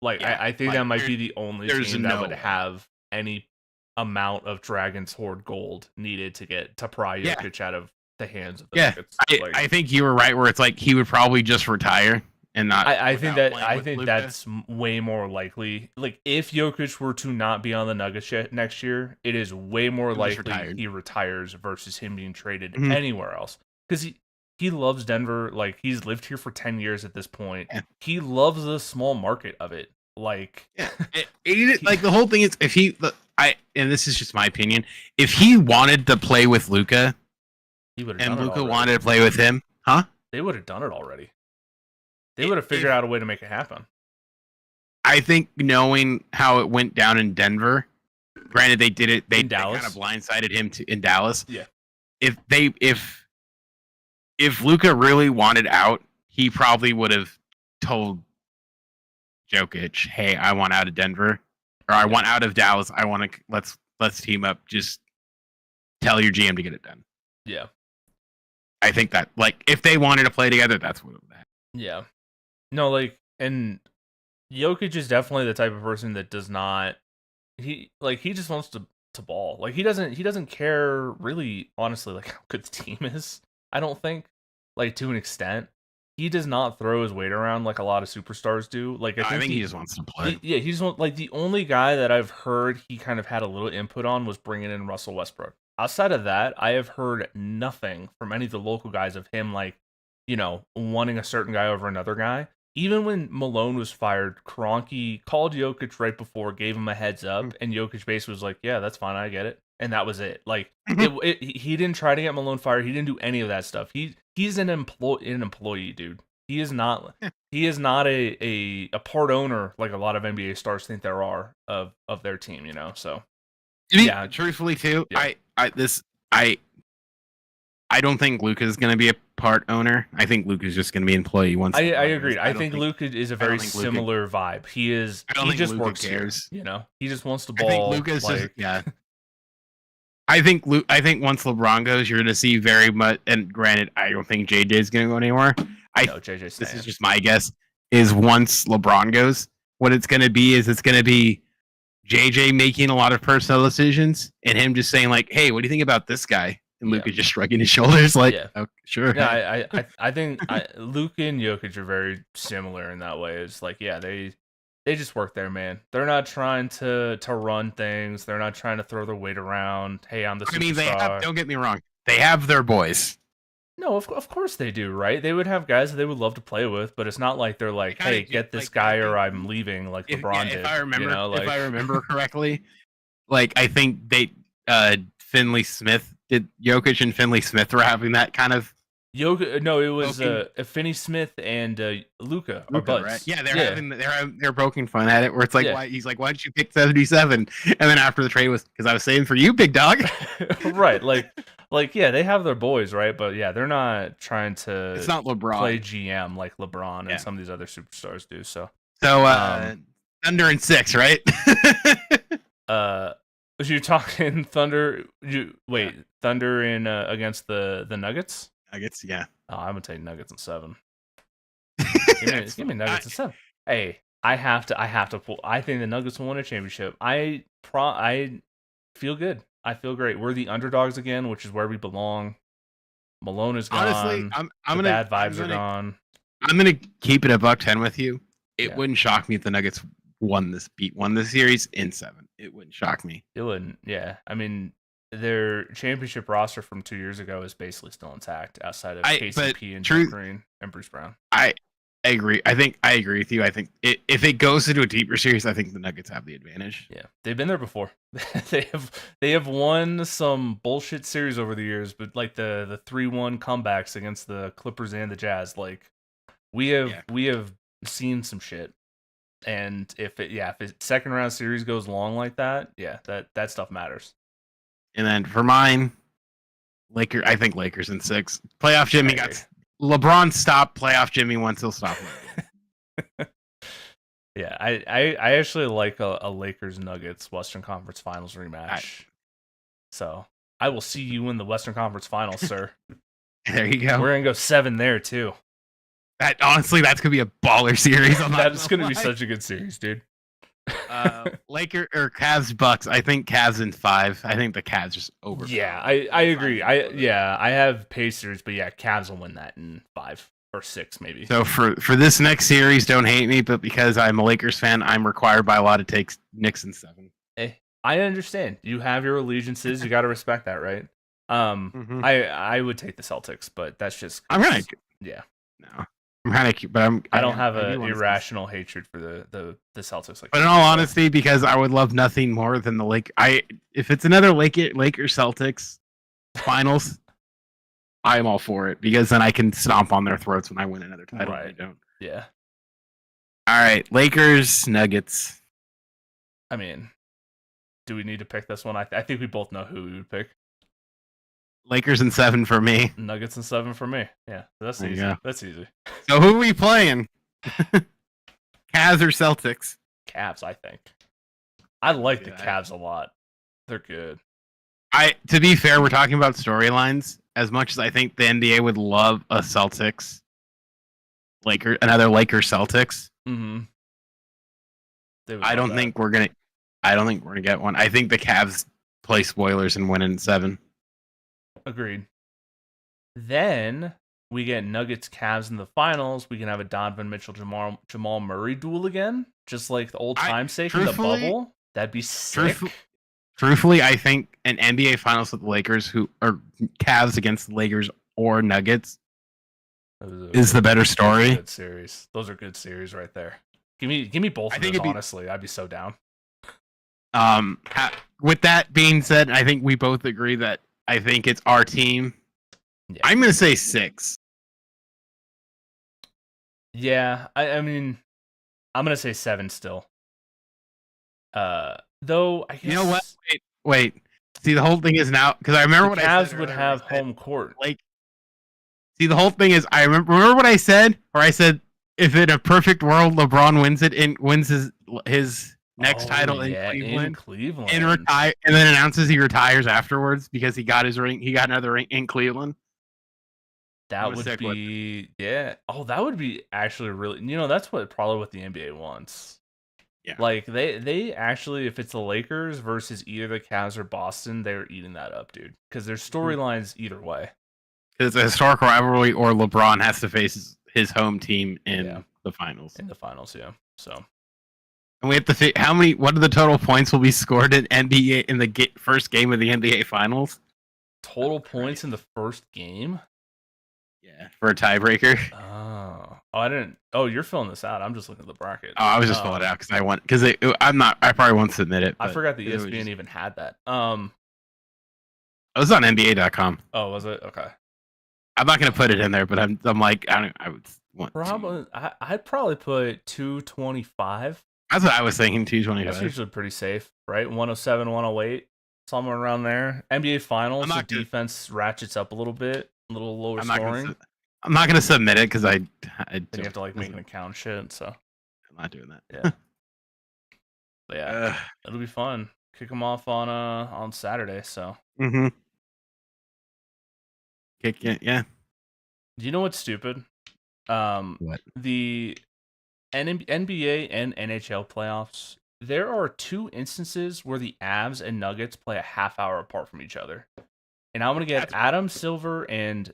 Like, I think that might be the only team that would have any amount of Dragon's Horde gold needed to pry Jokic out of the hands of the Nuggets. I think you were right where it's like he would probably just retire and not. I think that's way more likely. Like, if Jokic were to not be on the Nuggets next year, it is way more likely he retires versus him being traded anywhere else. Because he loves Denver. Like, he's lived here for 10 years at this point. Yeah. He loves the small market of it. Like, like the whole thing is, if and this is just my opinion, if he wanted to play with Luka, and Luka wanted to play with him, they would have done it already. They would have figured out a way to make it happen. I think knowing how it went down in Denver, granted they did it, they kind of blindsided him in Dallas. Yeah. If Luka really wanted out, he probably would have told Jokic, "Hey, I want out of Denver, or I want out of Dallas. I want to let's team up. Just tell your GM to get it done." Yeah. I think that, like, if they wanted to play together, that's what it would happen. Yeah. No, like, and Jokic is definitely the type of person that does not, he just wants to ball. Like, he doesn't care really, honestly, like, how good the team is. I don't think, like, to an extent. He does not throw his weight around like a lot of superstars do. Like, I think he just wants to play. He just like, the only guy that I've heard he kind of had a little input on was bringing in Russell Westbrook. Outside of that, I have heard nothing from any of the local guys of him, like, wanting a certain guy over another guy. Even when Malone was fired, Kroenke called Jokic right before, gave him a heads up, and Jokic basically was like, "Yeah, that's fine, I get it," and that was it. Like, he didn't try to get Malone fired. He didn't do any of that stuff. He's an employee, dude. He is not. He is not a part owner like a lot of NBA stars think there are of their team. So. Yeah, truthfully too, yeah. I don't think Luka is going to be a part owner. I think Luka is just going to be an employee once. I agree. I think Luka is a very similar vibe. He is. He just works here. He just wants to ball. I think Luka's just I think once LeBron goes, you're going to see very much. And granted, I don't think JJ is going to go anymore. JJ's this is just my guess. Is once LeBron goes, what it's going to be is it's going to be JJ making a lot of personal decisions and him just saying like, "Hey, what do you think about this guy?" And Luka just shrugging his shoulders like, "Oh, sure." Yeah, I think Luka and Jokic are very similar in that way. It's like, yeah, they just work there, man. They're not trying to run things. They're not trying to throw their weight around. Hey, I'm the superstar. I mean, they have. Don't get me wrong. They have their boys. No, of course they do, right? They would have guys that they would love to play with, but it's not like they're like, "Hey, get this guy or I'm leaving," like LeBron did. If I remember correctly, like I think Finley Smith did. Jokic and Finley Smith were having that kind of. No, it was Finney Smith and Luka are buds. Right? Yeah, they're poking fun at it. Where it's like, why he's like, "Why didn't you pick 77?" And then after the trade was because I was saving for you, big dog. Right, like yeah, they have their boys, right? But yeah, they're not trying to. It's not LeBron play GM like LeBron and some of these other superstars do. So Thunder in 6, right? You're talking Thunder. Thunder in against the Nuggets. Nuggets, yeah. Oh, I'm gonna take Nuggets in 7. Give me Nuggets in 7. Hey, I have to pull. I think the Nuggets will win a championship. I feel good. I feel great. We're the underdogs again, which is where we belong. Malone is gone. Honestly, bad vibes are gone. I'm gonna keep it a $110 with you. It wouldn't shock me if the Nuggets won this series in 7. It wouldn't shock me. It wouldn't. Yeah, I mean, their championship roster from 2 years ago is basically still intact, outside of KCP and Jeff Green and Bruce Brown. I agree. I agree with you. I think if it goes into a deeper series, I think the Nuggets have the advantage. Yeah, they've been there before. they have won some bullshit series over the years, but like the 3-1 comebacks against the Clippers and the Jazz, like we have seen some shit. And if it second round series goes long like that, that stuff matters. And then for mine, I think Lakers in 6. Playoff Jimmy got LeBron stopped playoff Jimmy once he'll stop. Yeah, I actually like a Lakers Nuggets Western Conference Finals rematch. So I will see you in the Western Conference Finals, sir. There you go. We're gonna go 7 there too. That's gonna be a baller series. That's gonna be such a good series, dude. Lakers or Cavs Bucks. I think Cavs in 5. I think the Cavs just over. Yeah, I agree. I have Pacers, but yeah, Cavs will win that in 5 or 6 maybe. So for this next series, don't hate me, but because I'm a Lakers fan, I'm required by law to take Knicks in 7. I understand. You have your allegiances. You got to respect that, right? I would take the Celtics, but that's just. I'm right. Yeah. No. I don't have an irrational hatred for the Celtics. But in all honesty, because I would love nothing more than the if it's another Lakers Celtics finals, I am all for it because then I can stomp on their throats when I win another title. Right. I don't. Yeah. All right, Lakers Nuggets. I mean, do we need to pick this one? I think we both know who we would pick. Lakers in 7 for me. Nuggets in 7 for me. Yeah, that's easy. That's easy. So who are we playing? Cavs or Celtics? Cavs, I think. I like the Cavs a lot. They're good. To be fair, we're talking about storylines. As much as I think the NBA would love a Celtics, another Lakers Celtics. Mm-hmm. I don't think we're gonna get one. I think the Cavs play spoilers and win in 7. Agreed. Then we get Nuggets Cavs in the finals. We can have a Donovan Mitchell Jamal Murray duel again, just like the old time's sake in the bubble. That'd be sick. Truthfully, I think an NBA finals with the Lakers, who are Cavs against the Lakers or Nuggets, is the better story. Good series. Those are good series right there. Give me both of those. Honestly, I'd be so down. With that being said, I think we both agree that I think it's our team. Yeah. I'm going to say 6. Yeah, I mean, I'm going to say 7 still. Though, I guess... You know what? Wait. See, the whole thing is now... Because I remember what I said. Cavs would have home court. See, the whole thing is... I remember what I said? Or I said, if in a perfect world, LeBron wins his next title in Cleveland. And then announces he retires afterwards because he got his ring. He got another ring in Cleveland. That would be that would be actually really. That's probably what the NBA wants. Yeah. Like they actually, if it's the Lakers versus either the Cavs or Boston, they're eating that up, dude. Because there's storylines either way. It's a historical rivalry, or LeBron has to face his home team in the finals. In the finals, yeah. So. And we have to what are the total points will be scored in NBA in the first game of the NBA Finals? Total points in the first game? Yeah, for a tiebreaker. Oh, I didn't. Oh, you're filling this out. I'm just looking at the bracket. Oh, I was just filling it out because I'm not. I probably won't submit it. I forgot the ESPN even had that. It was on NBA.com. Oh, was it? Okay. I'm not gonna put it in there, but I'm like I would want. Probably. I'd probably put 225. That's what I was thinking, 225. That's usually pretty safe, right? 107, 108, somewhere around there. NBA Finals, the defense ratchets up a little bit, a little lower scoring. I'm not going to submit it because I then you have to make an account shit, so. I'm not doing that. Yeah. But yeah, it'll be fun. Kick them off on Saturday, so. Mm-hmm. Kick it, yeah. Do you know what's stupid? What? The NBA and NHL playoffs, there are 2 instances where the Avs and Nuggets play a half hour apart from each other. And I'm going to get Adam Silver and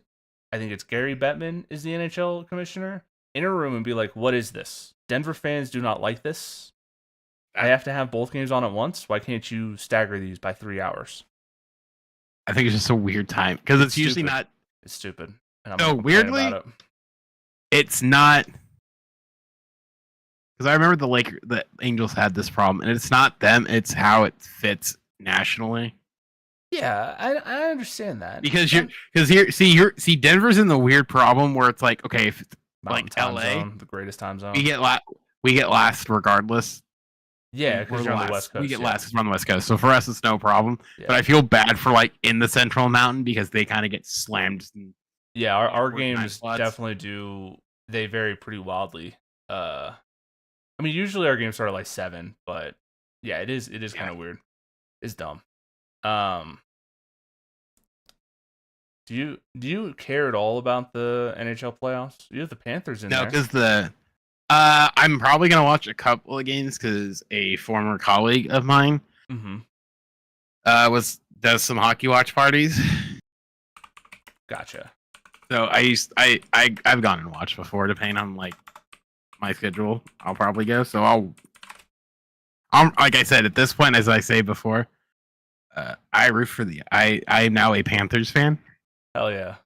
I think it's Gary Bettman is the NHL commissioner in a room and be like, what is this? Denver fans do not like this. I have to have both games on at once. Why can't you stagger these by 3 hours? I think it's just a weird time because it's usually not. It's stupid. And I'm weirdly, it's not. Because I remember the Angels had this problem, and it's not them; it's how it fits nationally. Yeah, I understand that. Because Denver's in the weird problem where it's like, okay, if it's like LA, the greatest time zone, we get last regardless. Yeah, because you're on the West Coast. We get last because we're on the West Coast. So for us, it's no problem. Yeah. But I feel bad for like in the Central Mountain because they kind of get slammed. Yeah, our games definitely do. They vary pretty wildly. I mean, usually our games start at like 7, but yeah, it is kind of weird. It's dumb. Do you care at all about the NHL playoffs? You have the Panthers in there. No, because I'm probably gonna watch a couple of games because a former colleague of mine does some hockey watch parties. Gotcha. So I've gone and watched before, depending on like my schedule. I'll probably go. So I'm like I said at this point, as I say before, I root for I am now a Panthers fan. Hell yeah!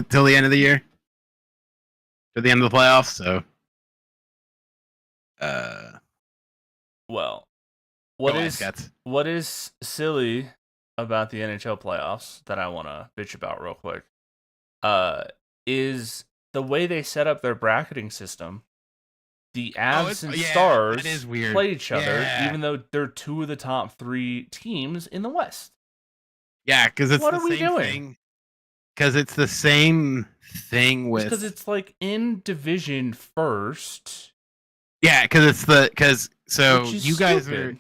Till the end of the year, to the end of the playoffs. So, well, what is silly about the NHL playoffs that I want to bitch about real quick? Is the way they set up their bracketing system. The Avs and Stars play each other, even though they're 2 of the top 3 teams in the West. Yeah, because it's the same thing. Because it's the same thing with. Because it's like in division first. Yeah, because you guys are.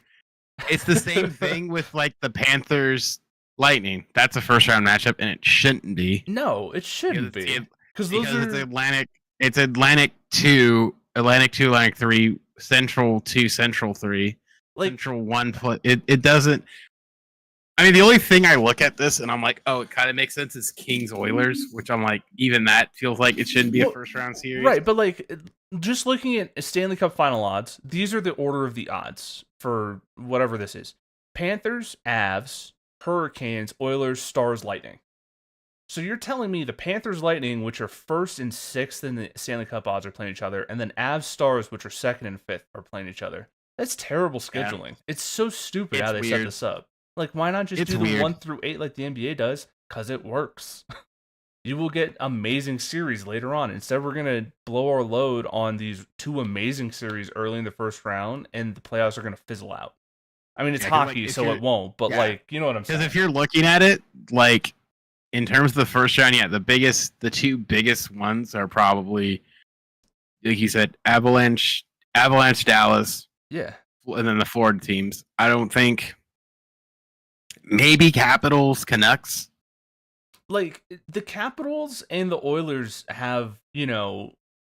It's the same thing with like the Panthers Lightning. That's a first round matchup, and it shouldn't be. No, it shouldn't be. Because it's Atlantic. It's Atlantic 2, Atlantic 2, Atlantic 3, Central 2, Central 3, Central 1. It doesn't. I mean, the only thing I look at this and I'm like, oh, it kind of makes sense is Kings Oilers, which I'm like, even that feels like it shouldn't be a first round series. Right, but like just looking at Stanley Cup final odds, these are the order of the odds for whatever this is. Panthers, Avs, Hurricanes, Oilers, Stars, Lightning. So you're telling me the Panthers, Lightning, which are 1st and 6th in the Stanley Cup odds, are playing each other, and then Avs, Stars, which are 2nd and 5th, are playing each other. That's terrible scheduling. Yeah. It's so stupid how they set this up. Like, why not just do the 1 through 8 like the NBA does? Because it works. You will get amazing series later on. Instead, we're going to blow our load on these 2 amazing series early in the first round, and the playoffs are going to fizzle out. I mean, it's hockey, so it won't, but like, you know what I'm saying? Because if you're looking at it, like, in terms of the first round, the 2 biggest ones are probably, like you said, Avalanche, Dallas. Yeah. And then the Florida teams. I don't think... Maybe Capitals, Canucks. Like, the Capitals and the Oilers have,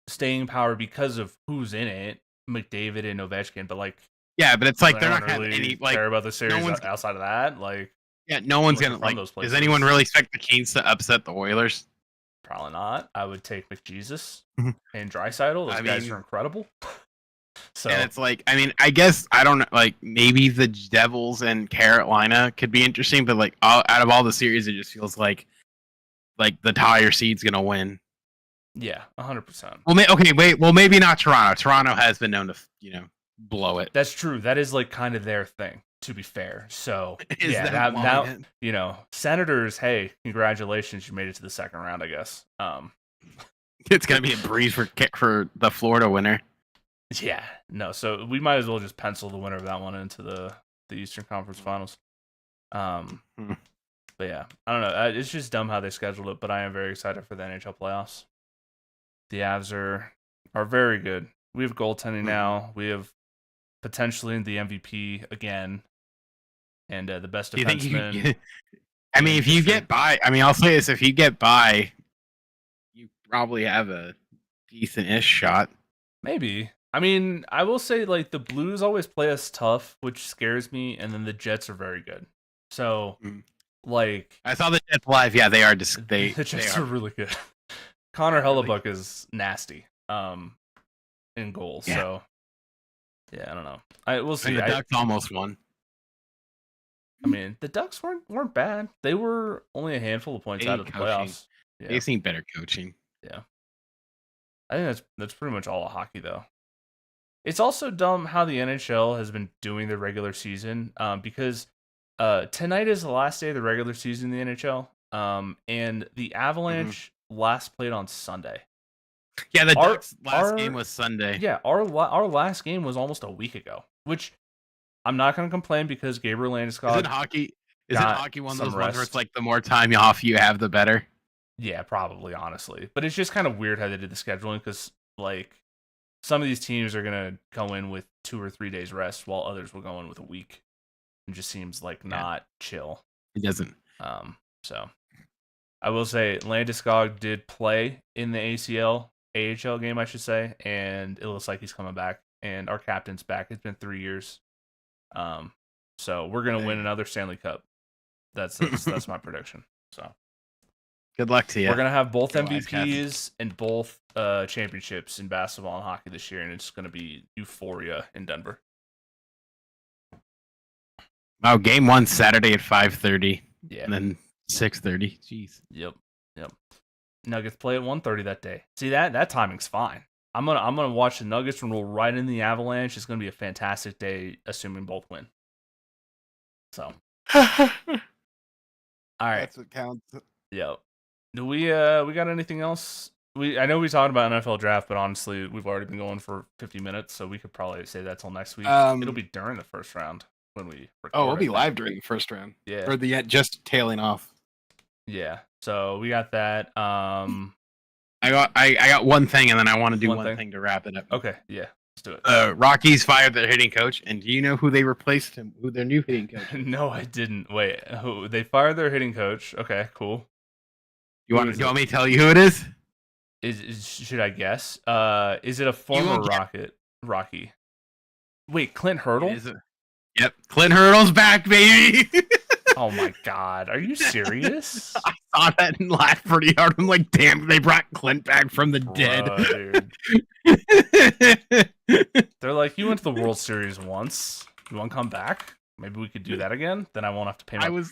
staying power because of who's in it, McDavid and Ovechkin, but like... Yeah, but it's like they're not going to really care about the series outside of that. Like, yeah, no one's going to... Like, does anyone really expect the Kings to upset the Oilers? Probably not. I would take McJesus and Draisaitl. Those guys are incredible. So, and it's like, I mean, I guess, I don't know, like, maybe the Devils and Carolina could be interesting, but, like, out of all the series, it just feels like the higher seed's going to win. Yeah, 100%. Well, maybe not Toronto. Toronto has been known to, blow it. That's true. That is, like, kind of their thing, to be fair. So, yeah, now, Senators, hey, congratulations, you made it to the second round, I guess. It's going to be a breeze for the Florida winner. Yeah, no. So we might as well just pencil the winner of that one into the Eastern Conference Finals. But yeah, I don't know. It's just dumb how they scheduled it. But I am very excited for the NHL playoffs. The Avs are very good. We have goaltending now. We have potentially the MVP again, and the best defenseman. I mean, if you get by, I mean, I'll say this: if you get by, you probably have a decent-ish shot. Maybe. I mean, I will say, like, the Blues always play us tough, which scares me, and then the Jets are very good. So, like... I saw the Jets live. Yeah, they are. The Jets are really good. Connor Hellebuck is nasty in goals, so... Yeah, I don't know. We'll see. The Ducks almost won. I mean, the Ducks weren't bad. They were only a handful of points out of the playoffs. Yeah. They've seen better coaching. Yeah. I think that's pretty much all of hockey, though. It's also dumb how the NHL has been doing the regular season because tonight is the last day of the regular season in the NHL, and the Avalanche last played on Sunday. Yeah, the Ducks' last game was Sunday. Yeah, our last game was almost a week ago, which I'm not going to complain because Gabriel Landeskog. Isn't hockey one of those ones where it's like the more time off you have, the better? Yeah, probably, honestly. But it's just kind of weird how they did the scheduling because, like, some of these teams are going to go in with 2 or 3 days rest while others will go in with a week. It just seems like not chill. It doesn't. So I will say Landeskog did play in the AHL game, I should say, and it looks like he's coming back. And our captain's back. It's been 3 years. So we're gonna win another Stanley Cup. That's my prediction. So good luck to you. We're gonna have both MVPs and both championships in basketball and hockey this year, and it's gonna be euphoria in Denver. Wow, game 1 Saturday at 5:30. Yeah, and then 6:30. Jeez. Yep. Nuggets play at 1:30 that day. See that timing's fine. I'm gonna watch the Nuggets roll right in the Avalanche. It's gonna be a fantastic day, assuming both win. So, all right, that's what counts. Yep. Do we got anything else? I know we talked about NFL draft, but honestly, we've already been going for 50 minutes, so we could probably say that till next week. It'll be during the first round when we record. Oh, it'll be live during the first round. Yeah, or the just tailing off. Yeah. So we got that. I got one thing, and then I want to do one thing to wrap it up. Okay, yeah, let's do it. Rockies fired their hitting coach, and do you know who they replaced him? Who their new hitting coach is? No, I didn't. Wait, who they fired their hitting coach? Okay, cool. You want me to tell you who it is? Should I guess? Is it a former Rocky? Wait, Clint Hurdle? Yep, Clint Hurdle's back, baby. Oh my god, are you serious? I saw that and laughed pretty hard. I'm like, damn, they brought Clint back from the dead. They're like, you went to the World Series once. You want to come back? Maybe we could do that again. Then I won't have to pay my...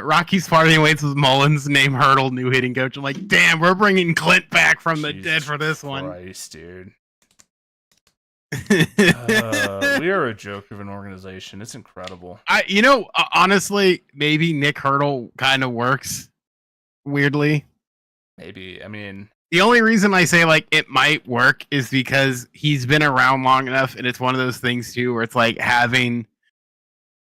Rockies parting ways with Mullins, name Hurdle, new hitting coach. I'm like, damn, we're bringing Clint back from the dead for this one. Christ, dude. We are a joke of an organization. It's incredible. Honestly, maybe Nick Hurdle kind of works weirdly. Maybe. I mean, the only reason I say like it might work is because he's been around long enough, and it's one of those things too where it's like having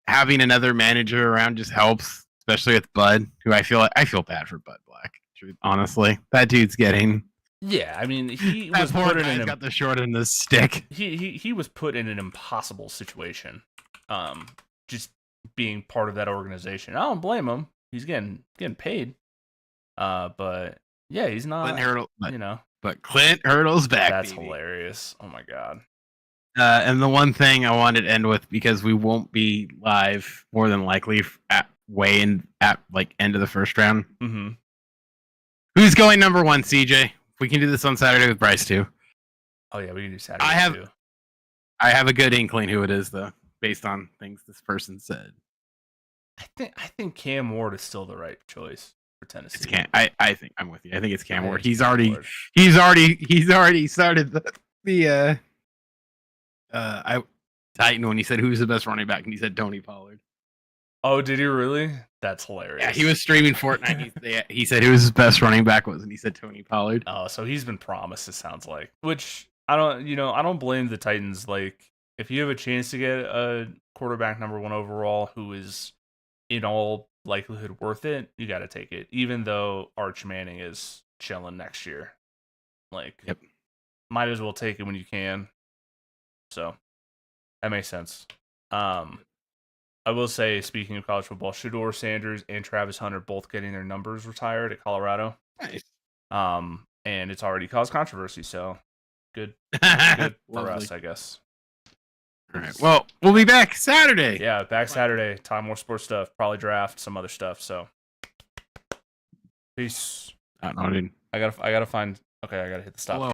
another manager around just helps, especially with Bud, who I feel bad for Bud Black. Honestly, that dude's getting. Yeah, I mean, he was put in got the short end of the stick. He was put in an impossible situation, just being part of that organization. I don't blame him. He's getting paid, but yeah, he's not. Clint Hurdle, but Clint Hurdle's back. That's hilarious. Oh my god. And the one thing I wanted to end with, because we won't be live more than likely at end of the first round. Mm-hmm. Who's going number 1, CJ? We can do this on Saturday with Bryce too. Oh yeah, we can do Saturday. I have a good inkling who it is though, based on things this person said. I think Cam Ward is still the right choice for Tennessee. I think I'm with you. I think it's Cam Ward. He's already started the Titan when he said who's the best running back, and he said Tony Pollard. Oh, did he really? That's hilarious. Yeah, he was streaming Fortnite. He said who his best running back was, and he said Tony Pollard. Oh, so he's been promised. It sounds like, which I don't blame the Titans. Like, if you have a chance to get a quarterback number 1 overall who is in all likelihood worth it, you got to take it. Even though Arch Manning is chilling next year, might as well take it when you can. So that makes sense. I will say, speaking of college football, Shedeur Sanders and Travis Hunter both getting their numbers retired at Colorado. Nice. And it's already caused controversy, so good for us, I guess. All right. Well, we'll be back Saturday. Yeah, back Saturday. Talk more sports stuff, probably draft, some other stuff. So, peace. I gotta find. Okay, I gotta hit the stop. Hello.